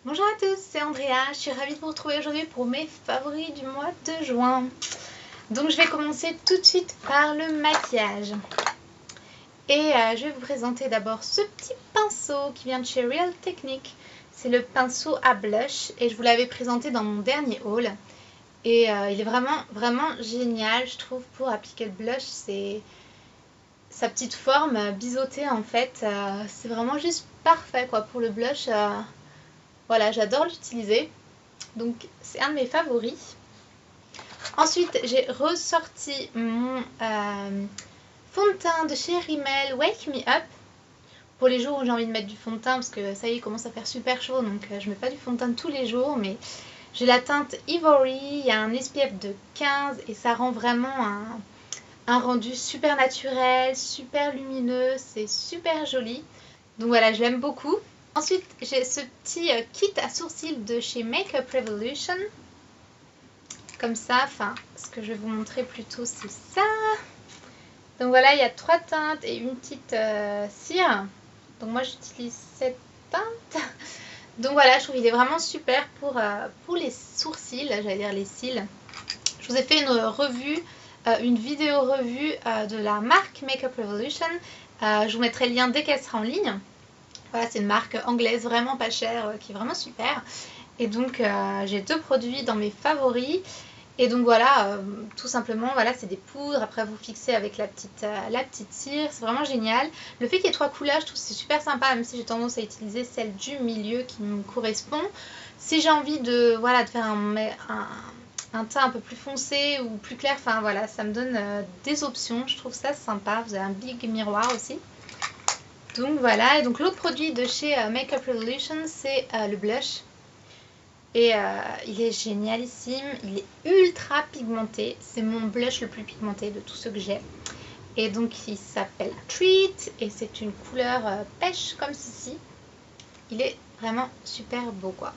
Bonjour à tous, c'est Andrea, je suis ravie de vous retrouver aujourd'hui pour mes favoris du mois de juin. Donc je vais commencer tout de suite par le maquillage. Et je vais vous présenter d'abord ce petit pinceau qui vient de chez Real Technique. C'est le pinceau à blush et je vous l'avais présenté dans mon dernier haul. Et il est vraiment génial, je trouve, pour appliquer le blush. C'est sa petite forme biseautée en fait. C'est vraiment juste parfait quoi pour le blush. Voilà, j'adore l'utiliser. Donc c'est un de mes favoris. Ensuite, j'ai ressorti mon fond de teint de chez Rimmel Wake Me Up. Pour les jours où j'ai envie de mettre du fond de teint, parce que ça y est, il commence à faire super chaud, donc je mets pas du fond de teint tous les jours, mais j'ai la teinte Ivory, il y a un SPF de 15 et ça rend vraiment un rendu super naturel, super lumineux, c'est super joli. Donc voilà, je l'aime beaucoup. Ensuite, j'ai ce petit kit à sourcils de chez Makeup Revolution. Comme ça, enfin, ce que je vais vous montrer plutôt, c'est ça. Donc voilà, il y a 3 teintes et une petite cire. Donc moi, j'utilise cette teinte. Donc voilà, je trouve qu'il est vraiment super pour les sourcils, j'allais dire les cils. Je vous ai fait une vidéo revue de la marque Makeup Revolution. Je vous mettrai le lien dès qu'elle sera en ligne. Voilà, c'est une marque anglaise vraiment pas chère, qui est vraiment super. Et donc, j'ai 2 produits dans mes favoris. Et donc voilà, tout simplement, voilà, c'est des poudres. Après, vous fixez avec la petite cire. C'est vraiment génial. Le fait qu'il y ait 3 couleurs, je trouve que c'est super sympa, même si j'ai tendance à utiliser celle du milieu qui me correspond. Si j'ai envie de, voilà, de faire un teint un peu plus foncé ou plus clair, enfin voilà, ça me donne des options. Je trouve ça sympa. Vous avez un big miroir aussi. Donc voilà, et donc l'autre produit de chez Makeup Revolution, c'est le blush. Et il est génialissime, il est ultra pigmenté. C'est mon blush le plus pigmenté de tous ceux que j'ai. Et donc il s'appelle Treat et c'est une couleur pêche comme ceci. Il est vraiment super beau quoi.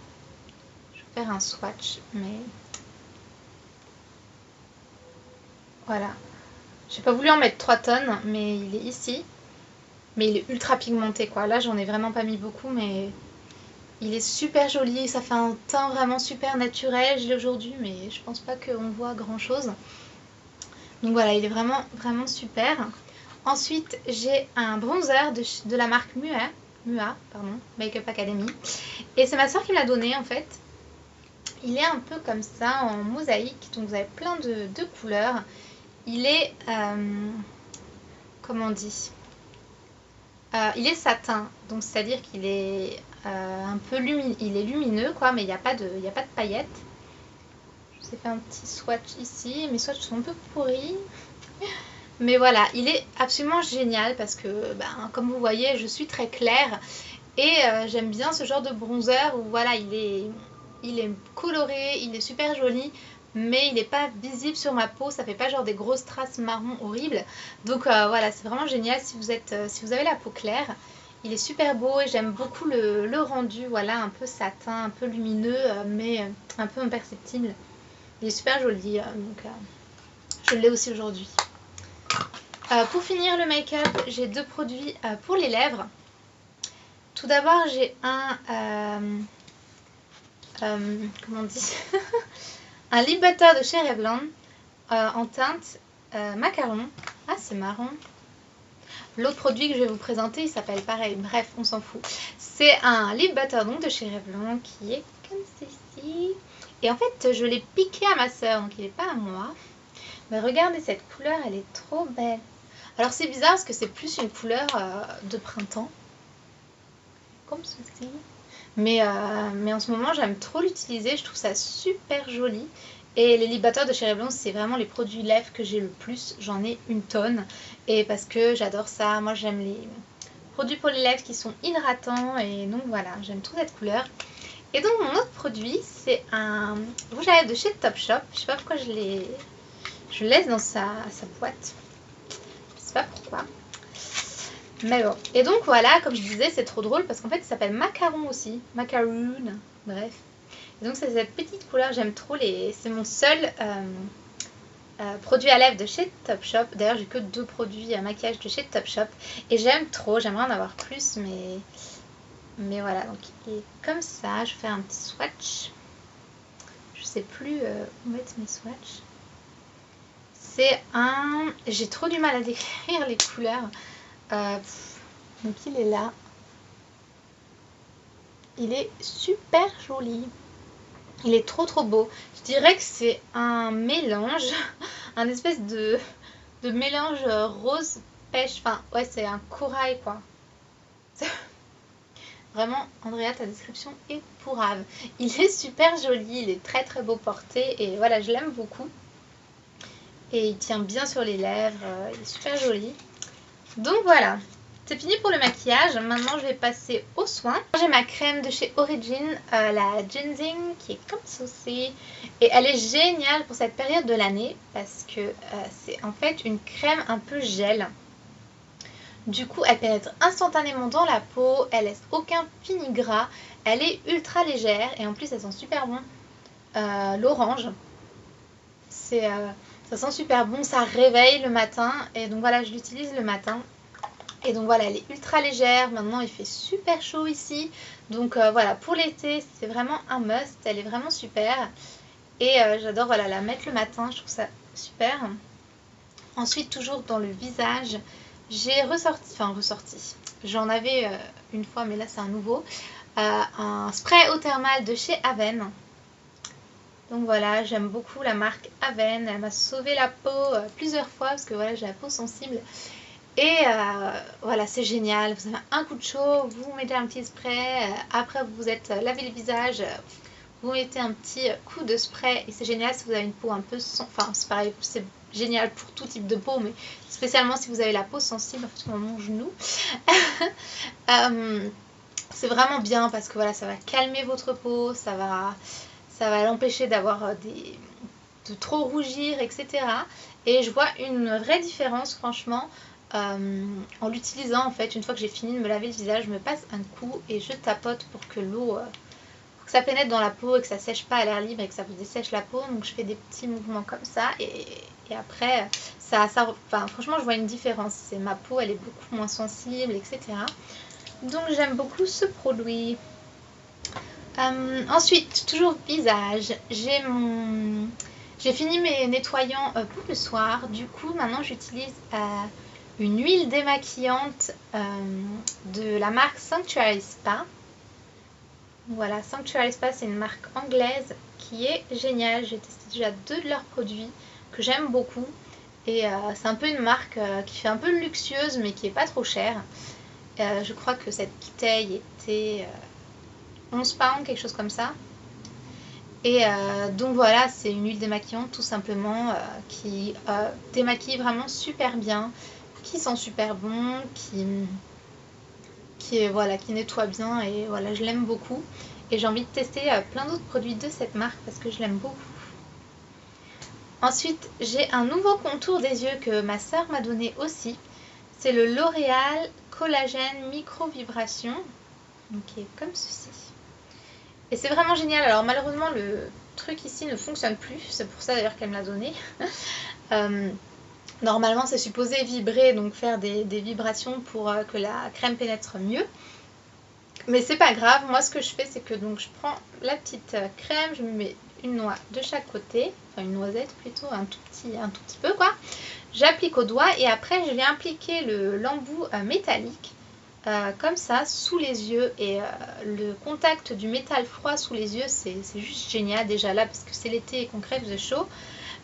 Je vais faire un swatch, mais voilà. J'ai pas voulu en mettre 3 tonnes, mais il est ici. Mais il est ultra pigmenté quoi. Là j'en ai vraiment pas mis beaucoup, mais il est super joli. Ça fait un teint vraiment super naturel. Je l'ai aujourd'hui, mais je pense pas qu'on voit grand chose. Donc voilà, il est vraiment super. Ensuite, j'ai un bronzer de la marque Mua, Makeup Academy. Et c'est ma soeur qui me l'a donné en fait. Il est un peu comme ça en mosaïque, donc vous avez plein de couleurs. Il est, comment on dit, il est satin, donc c'est-à-dire qu'il est un peu lumineux quoi, mais il n'y a pas de paillettes. Je vous ai fait un petit swatch ici, mes swatchs sont un peu pourris. Mais voilà, il est absolument génial parce que, ben, comme vous voyez, je suis très claire et j'aime bien ce genre de bronzer où voilà, il est coloré, il est super joli, mais il n'est pas visible sur ma peau, ça fait pas genre des grosses traces marron horribles. Donc voilà, c'est vraiment génial si vous avez la peau claire. Il est super beau et j'aime beaucoup le rendu, voilà, un peu satin, un peu lumineux, mais un peu imperceptible. Il est super joli, donc je l'ai aussi aujourd'hui. Pour finir le make-up, j'ai 2 produits pour les lèvres. Tout d'abord, j'ai comment on dit un lip butter de chez Revlon en teinte macaron. Ah, c'est marrant. L'autre produit que je vais vous présenter, il s'appelle pareil, bref, on s'en fout. C'est un lip butter donc de chez Revlon qui est comme ceci. Et en fait, je l'ai piqué à ma soeur, donc il n'est pas à moi. Mais regardez cette couleur, elle est trop belle. Alors c'est bizarre parce que c'est plus une couleur de printemps. Comme ceci. Mais en ce moment, j'aime trop l'utiliser. Je trouve ça super joli. Et les lip butters de chez Revlon, c'est vraiment les produits lèvres que j'ai le plus. J'en ai une tonne. Et parce que j'adore ça. Moi, j'aime les produits pour les lèvres qui sont hydratants. Et donc voilà, j'aime trop cette couleur. Et donc mon autre produit, c'est un rouge à lèvres de chez Topshop. Je sais pas pourquoi je le laisse dans sa boîte. Je sais pas pourquoi. Mais bon. Et donc voilà, comme je disais, c'est trop drôle parce qu'en fait, il s'appelle Macaron aussi. Macaroon. Bref. Et donc c'est cette petite couleur, j'aime trop c'est mon seul produit à lèvres de chez Topshop. D'ailleurs, j'ai que 2 produits à maquillage de chez Topshop. Et j'aime trop, j'aimerais en avoir plus, mais Mais voilà, donc il est comme ça. Je vais faire un petit swatch. Je sais plus où mettre mes swatchs. C'est un... J'ai trop du mal à décrire les couleurs. Donc il est là. Il est super joli. Il est trop beau. Je dirais que c'est un mélange, un espèce de mélange rose pêche. Enfin, ouais, c'est un corail quoi. Vraiment, Andrea, ta description est pourrave. Il est super joli, il est très beau porté et voilà, je l'aime beaucoup. Et il tient bien sur les lèvres, il est super joli. Donc voilà, c'est fini pour le maquillage. Maintenant, je vais passer aux soins. J'ai ma crème de chez Origin, la Ginseng, qui est comme ceci. Et elle est géniale pour cette période de l'année parce que c'est en fait une crème un peu gel. Du coup, elle pénètre instantanément dans la peau, elle laisse aucun fini gras, elle est ultra légère et en plus, elle sent super bon. L'orange, ça sent super bon, ça réveille le matin et donc voilà, je l'utilise le matin. Et donc voilà, elle est ultra légère. Maintenant, il fait super chaud ici. Donc voilà, pour l'été, c'est vraiment un must. Elle est vraiment super. Et j'adore voilà, la mettre le matin. Je trouve ça super. Ensuite, toujours dans le visage, j'ai ressorti. J'en avais une fois, mais là, c'est un nouveau. Un spray eau thermale de chez Avène. Donc voilà, j'aime beaucoup la marque Avène. Elle m'a sauvé la peau plusieurs fois parce que voilà, j'ai la peau sensible. Et voilà, c'est génial. Vous avez un coup de chaud, vous mettez un petit spray. Après, vous vous êtes lavé le visage. Vous mettez un petit coup de spray. Et c'est génial si vous avez une peau un peu... Enfin, c'est pareil, c'est génial pour tout type de peau. Mais spécialement si vous avez la peau sensible, en fait, mon genou. C'est vraiment bien parce que voilà, ça va calmer votre peau. Ça va l'empêcher d'avoir de trop rougir, etc. Et je vois une vraie différence, franchement. En l'utilisant en fait, une fois que j'ai fini de me laver le visage, je me passe un coup et je tapote pour que l'eau, pour que ça pénètre dans la peau et que ça sèche pas à l'air libre et que ça vous dessèche la peau. Donc je fais des petits mouvements comme ça et après enfin, franchement je vois une différence. Ma peau elle est beaucoup moins sensible, etc. Donc j'aime beaucoup ce produit. Ensuite, toujours visage, j'ai fini mes nettoyants pour le soir. Du coup maintenant j'utilise une huile démaquillante de la marque Sanctuary Spa. Voilà, Sanctuary Spa, c'est une marque anglaise qui est géniale. J'ai testé déjà 2 de leurs produits que j'aime beaucoup. Et c'est un peu une marque qui fait un peu luxueuse mais qui est pas trop chère. Je crois que cette bouteille était 11 pounds, quelque chose comme ça. Et donc voilà, c'est une huile démaquillante tout simplement qui démaquille vraiment super bien, qui sent super bon, qui nettoie bien et voilà, je l'aime beaucoup. Et j'ai envie de tester plein d'autres produits de cette marque parce que je l'aime beaucoup. Ensuite, j'ai un nouveau contour des yeux que ma soeur m'a donné aussi. C'est le L'Oréal Collagène Micro Vibration, donc qui est comme ceci. Et c'est vraiment génial. Alors malheureusement, le truc ici ne fonctionne plus. C'est pour ça d'ailleurs qu'elle me l'a donné. Normalement, c'est supposé vibrer, donc faire des vibrations pour que la crème pénètre mieux. Mais c'est pas grave. Moi, ce que je fais, c'est que donc je prends la petite crème, je me mets une noix de chaque côté, enfin une noisette plutôt, un tout petit peu quoi. J'applique au doigt et après, je vais appliquer l'embout métallique. Comme ça sous les yeux et le contact du métal froid sous les yeux c'est juste génial déjà là parce que c'est l'été et qu'on crève de chaud,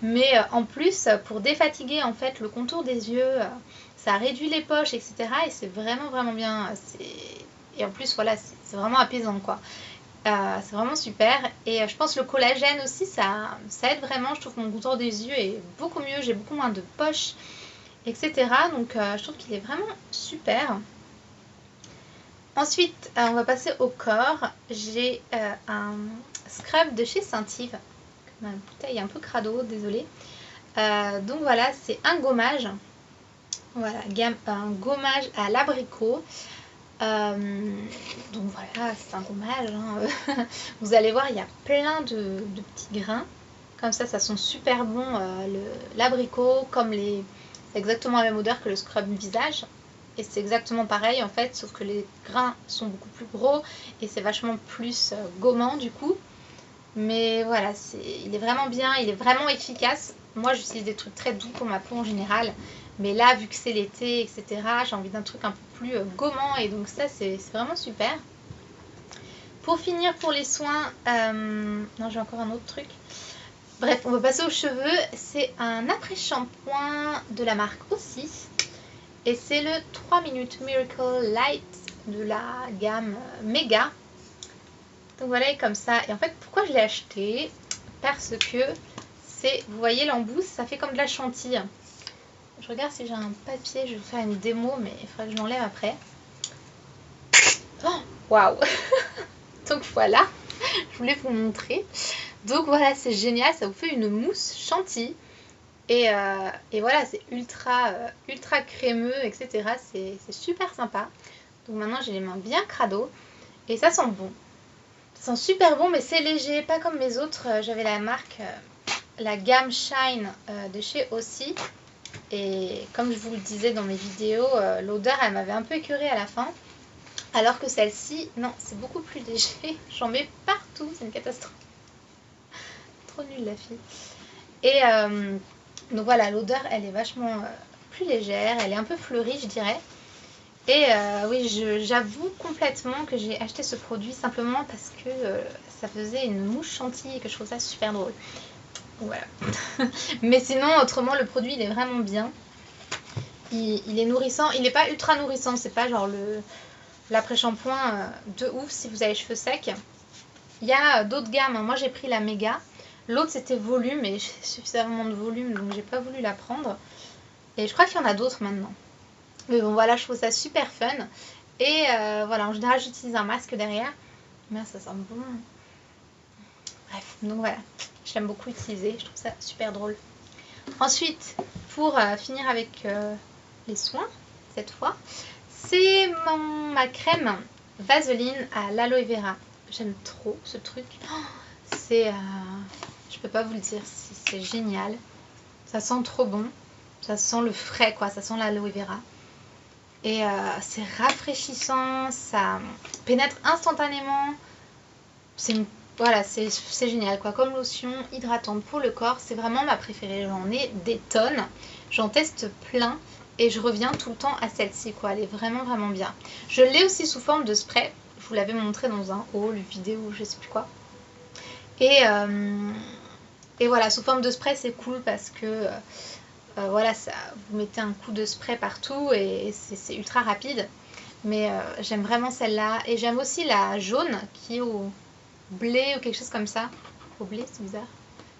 mais en plus pour défatiguer en fait le contour des yeux, ça réduit les poches, etc. et c'est vraiment bien, et en plus voilà, c'est vraiment apaisant quoi. C'est vraiment super et je pense le collagène aussi ça aide vraiment. Je trouve que mon contour des yeux est beaucoup mieux, j'ai beaucoup moins de poches, etc. donc je trouve qu'il est vraiment super. Ensuite, on va passer au corps. J'ai un scrub de chez Saint-Yves. Ma bouteille est un peu crado, désolée. Donc voilà, c'est un gommage. Voilà, un gommage à l'abricot. Donc voilà, c'est un gommage. Hein. Vous allez voir, il y a plein de petits grains. Comme ça sent super bon l'abricot, comme c'est exactement la même odeur que le scrub visage. Et c'est exactement pareil en fait, sauf que les grains sont beaucoup plus gros et c'est vachement plus gommant du coup. Mais voilà, il est vraiment bien, il est vraiment efficace. Moi j'utilise des trucs très doux pour ma peau en général. Mais là, vu que c'est l'été, etc., j'ai envie d'un truc un peu plus gommant. Et donc ça, c'est vraiment super. Pour finir, pour les soins... non, j'ai encore un autre truc. Bref, on va passer aux cheveux. C'est un après-shampoing de la marque aussi. Et c'est le 3 minutes Miracle Light de la gamme Mega. Donc voilà, et comme ça. Et en fait, pourquoi je l'ai acheté? Parce que c'est, vous voyez l'embout, ça fait comme de la chantilly. Je regarde si j'ai un papier, je vais vous faire une démo, mais il faudra que je l'enlève après. Oh, waouh. Donc voilà, je voulais vous montrer. Donc voilà, c'est génial, ça vous fait une mousse chantilly. Et voilà, c'est ultra crémeux, etc. C'est super sympa. Donc maintenant, j'ai les mains bien crado. Et ça sent bon. Ça sent super bon, mais c'est léger, pas comme mes autres. J'avais la marque, la gamme Shine de chez Aussi. Et comme je vous le disais dans mes vidéos, l'odeur, elle m'avait un peu écœurée à la fin. Alors que celle-ci, non, c'est beaucoup plus léger. J'en mets partout, c'est une catastrophe. Trop nulle la fille. Et donc voilà, l'odeur, elle est vachement plus légère. Elle est un peu fleurie, je dirais. Et oui, j'avoue complètement que j'ai acheté ce produit simplement parce que ça faisait une mousse chantilly et que je trouve ça super drôle. Voilà. Mais sinon, autrement, le produit, il est vraiment bien. Il est nourrissant. Il n'est pas ultra nourrissant. C'est pas genre l'après-shampoing de ouf si vous avez les cheveux secs. Il y a d'autres gammes. Moi, j'ai pris la Méga. L'autre, c'était volume. Et j'ai suffisamment de volume, donc j'ai pas voulu la prendre. Et je crois qu'il y en a d'autres maintenant. Mais bon, voilà, je trouve ça super fun. Et voilà, en général, j'utilise un masque derrière. Mais ça sent bon. Bref, donc voilà. J'aime beaucoup utiliser. Je trouve ça super drôle. Ensuite, pour finir avec les soins, cette fois, c'est ma crème Vaseline à l'aloe vera. J'aime trop ce truc. Oh, je peux pas vous le dire, c'est génial. Ça sent trop bon. Ça sent le frais, quoi. Ça sent l'aloe vera. Et c'est rafraîchissant. Ça pénètre instantanément. Voilà, c'est génial, quoi. Comme lotion hydratante pour le corps, c'est vraiment ma préférée. J'en ai des tonnes. J'en teste plein. Et je reviens tout le temps à celle-ci, quoi. Elle est vraiment, vraiment bien. Je l'ai aussi sous forme de spray. Je vous l'avais montré dans un haul, vidéo, je sais plus quoi. Et voilà, sous forme de spray, c'est cool parce que... voilà, vous mettez un coup de spray partout et c'est ultra rapide. Mais j'aime vraiment celle-là. Et j'aime aussi la jaune qui est au blé ou quelque chose comme ça. Au blé, c'est bizarre.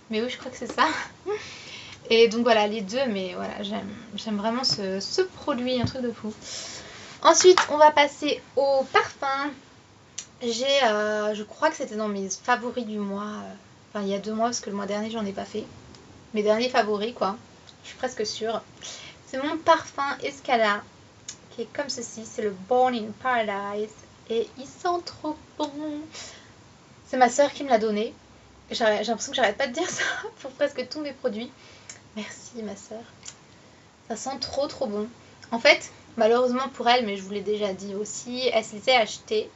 Mais oui, je crois que c'est ça. Et donc voilà, les deux, mais voilà, j'aime vraiment ce produit, un truc de fou. Ensuite, on va passer au parfum. Je crois que c'était dans mes favoris du mois. Enfin, il y a 2 mois, parce que le mois dernier, j'en ai pas fait. Mes derniers favoris, quoi. Je suis presque sûre. C'est mon parfum Escala, qui est comme ceci. C'est le Born in Paradise. Et il sent trop bon. C'est ma soeur qui me l'a donné. J'ai l'impression que j'arrête pas de dire ça pour presque tous mes produits. Merci ma soeur. Ça sent trop trop bon. En fait, malheureusement pour elle, mais je vous l'ai déjà dit aussi, elle s'était achetée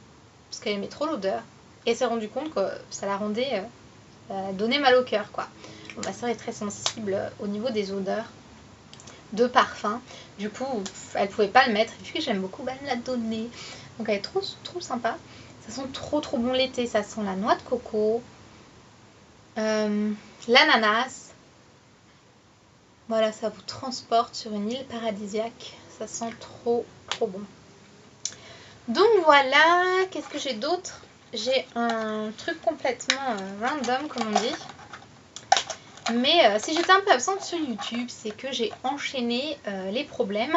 parce qu'elle aimait trop l'odeur. Et elle s'est rendue compte que ça la rendait... donnait mal au cœur, quoi. Bon, ma soeur est très sensible au niveau des odeurs de parfum. Du coup, elle pouvait pas le mettre. Et vu que j'aime beaucoup, elle me l'a donné. Donc elle est trop, trop sympa. Ça sent trop trop bon l'été. Ça sent la noix de coco, l'ananas. Voilà, ça vous transporte sur une île paradisiaque. Ça sent trop trop bon. Donc voilà, qu'est-ce que j'ai d'autre? J'ai un truc complètement random, comme on dit. Mais si j'étais un peu absente sur YouTube, c'est que j'ai enchaîné les problèmes.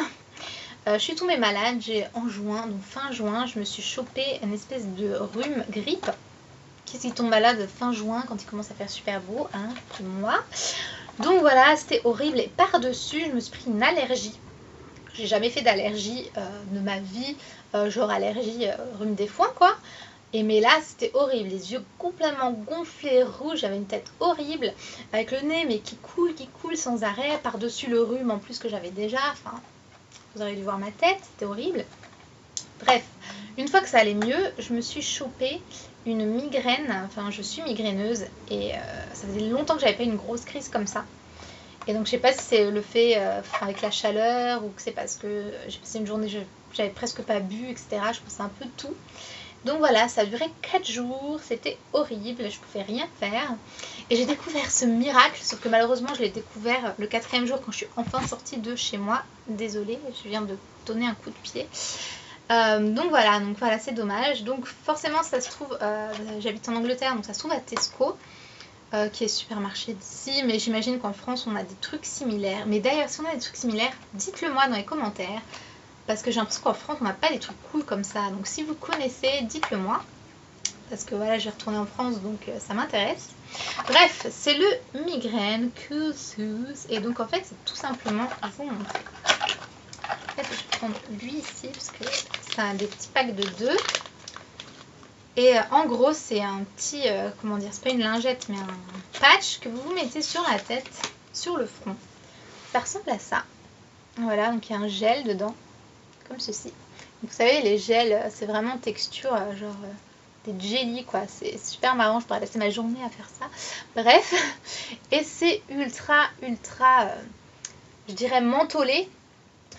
Je suis tombée malade en juin, donc fin juin, je me suis chopé une espèce de rhume grippe. Qu'est-ce qui tombe malade fin juin quand il commence à faire super beau, hein, pour moi. Donc voilà, c'était horrible. Et par-dessus, je me suis pris une allergie. J'ai jamais fait d'allergie de ma vie, genre allergie rhume des foins, quoi. Et mais là, c'était horrible, les yeux complètement gonflés, rouges, j'avais une tête horrible, avec le nez mais qui coule sans arrêt, par-dessus le rhume en plus que j'avais déjà, enfin, Vous aurez dû voir ma tête, c'était horrible. Bref, une fois que ça allait mieux, je me suis chopé une migraine. Enfin, je suis migraineuse et ça faisait longtemps que j'avais pas eu une grosse crise comme ça. Et donc, je sais pas si c'est le fait avec la chaleur ou que c'est parce que j'ai passé une journée, j'avais presque pas bu, etc. Je pense un peu de tout. Donc voilà, ça a duré 4 jours, c'était horrible, je pouvais rien faire. Et j'ai découvert ce miracle, sauf que malheureusement je l'ai découvert le 4e jour quand je suis enfin sortie de chez moi. Désolée, je viens de donner un coup de pied. Donc voilà, c'est dommage. Donc forcément ça se trouve, j'habite en Angleterre, donc ça se trouve à Tesco, qui est supermarché d'ici. Mais j'imagine qu'en France on a des trucs similaires. Mais d'ailleurs si on a des trucs similaires, dites-le moi dans les commentaires. Parce que j'ai l'impression qu'en France on n'a pas des trucs cool comme ça. Donc si vous connaissez, dites-le moi. Parce que voilà, je vais retourner en France, donc ça m'intéresse. Bref, c'est le migraine cursus. Et donc en fait c'est tout simplement vous montrer. En fait, je vais prendre lui ici parce que c'est des petits packs de 2. Et en gros, c'est un petit, comment dire, c'est pas une lingette, mais un patch que vous mettez sur la tête, sur le front. Ça ressemble à ça. Voilà, donc il y a un gel dedans, comme ceci. Donc, vous savez, les gels, c'est vraiment texture, genre des jelly, quoi. C'est super marrant, je pourrais passer ma journée à faire ça. Bref, et c'est ultra, je dirais mentholé.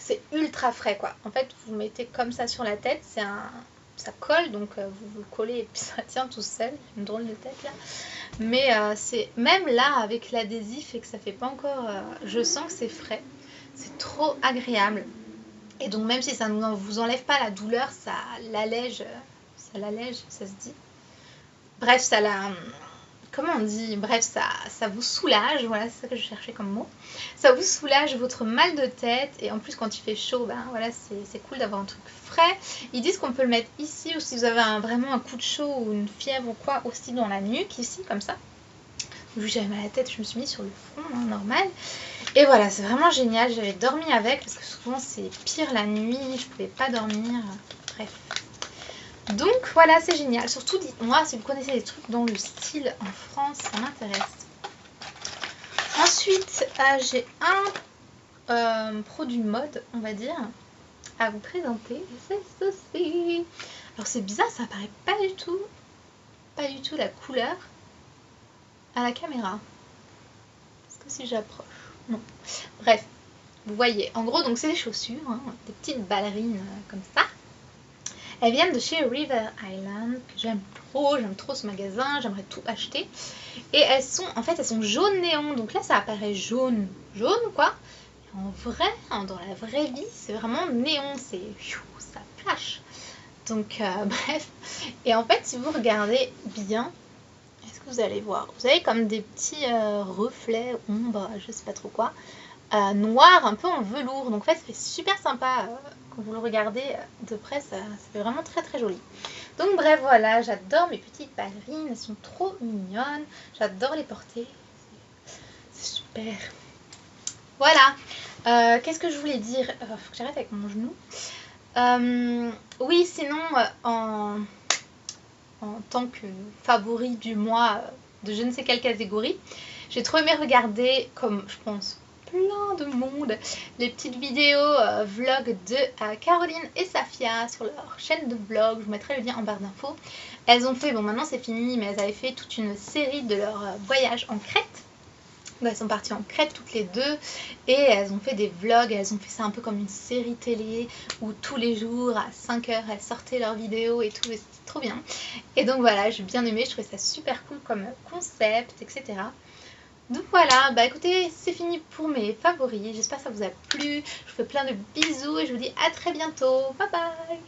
C'est ultra frais quoi. En fait, vous mettez comme ça sur la tête, ça colle, donc vous le collez et puis ça tient tout seul. Une drôle de tête là. Mais c'est même là avec l'adhésif et que ça fait pas encore. Je sens que c'est frais. C'est trop agréable. Et donc même si ça ne vous enlève pas la douleur, ça l'allège, ça se dit. Bref, ça la. Comment on dit? Bref, ça vous soulage, voilà, c'est ça que je cherchais comme mot. Ça vous soulage votre mal de tête, et en plus quand il fait chaud, ben voilà, c'est cool d'avoir un truc frais. Ils disent qu'on peut le mettre ici, ou si vous avez vraiment un coup de chaud ou une fièvre ou quoi, aussi dans la nuque, ici, comme ça. Vu que j'avais mal à la tête, je me suis mis sur le front, hein, normal. Et voilà, c'est vraiment génial, j'avais dormi avec, parce que souvent c'est pire la nuit, je pouvais pas dormir, bref. Donc voilà, c'est génial. Surtout dites-moi si vous connaissez des trucs dans le style en France, ça m'intéresse. Ensuite, j'ai un produit mode, on va dire, à vous présenter. C'est ceci. Alors c'est bizarre, ça apparaît pas du tout la couleur à la caméra. Est-ce que si j'approche? Non. Bref, vous voyez. En gros, donc c'est des chaussures, hein, des petites ballerines comme ça. Elles viennent de chez River Island, que j'aime trop ce magasin, j'aimerais tout acheter. Et elles sont jaune néon, donc là ça apparaît jaune quoi. Et en vrai, dans la vraie vie, c'est vraiment néon, ça flash. Donc bref, et en fait si vous regardez bien, est-ce que vous allez voir? Vous avez comme des petits reflets, ombres, je sais pas trop quoi, noirs un peu en velours, donc en fait c'est super sympa. Quand vous le regardez de près, ça fait vraiment très joli. Donc bref, voilà, j'adore mes petites ballerines, elles sont trop mignonnes. J'adore les porter, c'est super. Voilà, qu'est-ce que je voulais dire? Faut que j'arrête avec mon genou. Oui, sinon, en tant que favori du mois de je ne sais quelle catégorie, j'ai trop aimé regarder, comme je pense plein de monde, les petites vidéos vlog de Caroline et Safia sur leur chaîne de vlog. Je vous mettrai le lien en barre d'infos. Elles ont fait, bon maintenant c'est fini, mais elles avaient fait toute une série de leur voyage en Crète. Donc elles sont parties en Crète toutes les deux et elles ont fait des vlogs. Elles ont fait ça un peu comme une série télé où tous les jours à 5 h elles sortaient leurs vidéos et tout, et c'était trop bien. Et donc voilà, j'ai bien aimé, je trouvais ça super cool comme concept, etc. Donc voilà, bah écoutez, c'est fini pour mes favoris. J'espère que ça vous a plu. Je vous fais plein de bisous et je vous dis à très bientôt. Bye bye!